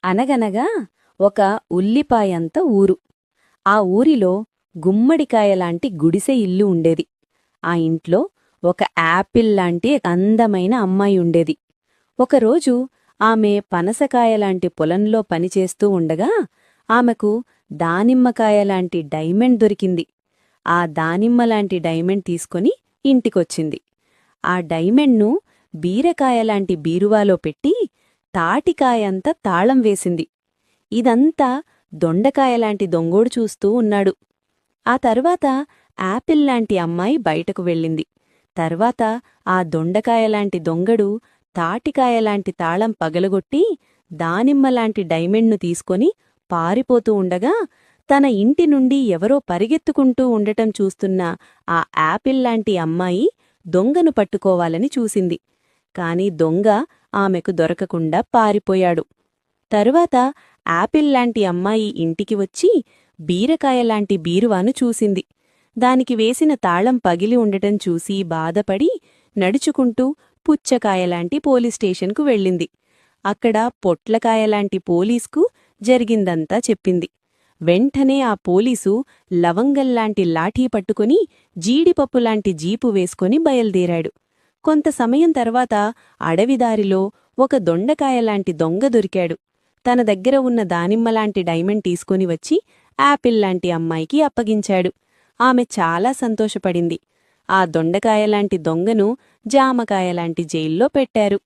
అనగనగా ఒక ఉల్లిపాయంత ఊరు. ఆ ఊరిలో గుమ్మడికాయలాంటి గుడిసె ఇల్లు ఉండేది. ఆ ఇంట్లో ఒక యాపిల్ లాంటి అందమైన అమ్మాయి ఉండేది. ఒకరోజు ఆమె పనసకాయలాంటి పొలంలో పనిచేస్తూ ఉండగా ఆమెకు దానిమ్మకాయలాంటి డైమండ్ దొరికింది. ఆ దానిమ్మలాంటి డైమండ్ తీసుకొని ఇంటికొచ్చింది. ఆ డైమండ్ను బీరకాయలాంటి బీరువాలో పెట్టి తాటికాయంత తాళం వేసింది. ఇదంతా దొండకాయలాంటి దొంగోడు చూస్తూ ఉన్నాడు. ఆ తర్వాత యాపిల్లాంటి అమ్మాయి బయటకు వెళ్ళింది. తర్వాత ఆ దొండకాయలాంటి దొంగడు తాటికాయలాంటి తాళం పగలగొట్టి దానిమ్మలాంటి డైమండ్ను తీసుకొని పారిపోతూ ఉండగా తన ఇంటి నుండి ఎవరో పరిగెత్తుకుంటూ ఉండటం చూస్తున్న ఆ యాపిల్లాంటి అమ్మాయి దొంగను పట్టుకోవాలని చూసింది. కాని దొంగ ఆమెకు దొరకకుండా పారిపోయాడు. తరువాత యాపిల్లాంటి అమ్మాయి ఇంటికి వచ్చి బీరకాయలాంటి బీరువాను చూసింది. దానికి వేసిన తాళం పగిలి ఉండటం చూసి బాధపడి నడుచుకుంటూ పుచ్చకాయలాంటి పోలీస్ స్టేషన్కు వెళ్ళింది. అక్కడ పొట్లకాయలాంటి పోలీస్కు జరిగిందంతా చెప్పింది. వెంటనే ఆ పోలీసు లవంగల్లాంటి లాఠీ పట్టుకుని జీడిపప్పులాంటి జీపు వేసుకొని బయల్దేరాడు. కొంత సమయం తర్వాత అడవిదారిలో ఒక దొండకాయలాంటి దొంగ దొరికాడు. తన దగ్గర ఉన్న దానిమ్మలాంటి డైమండ్ తీసుకుని వచ్చి యాపిల్లాంటి అమ్మాయికి అప్పగించాడు. ఆమె చాలా సంతోషపడింది. ఆ దొండకాయలాంటి దొంగను జామకాయలాంటి జైల్లో పెట్టారు.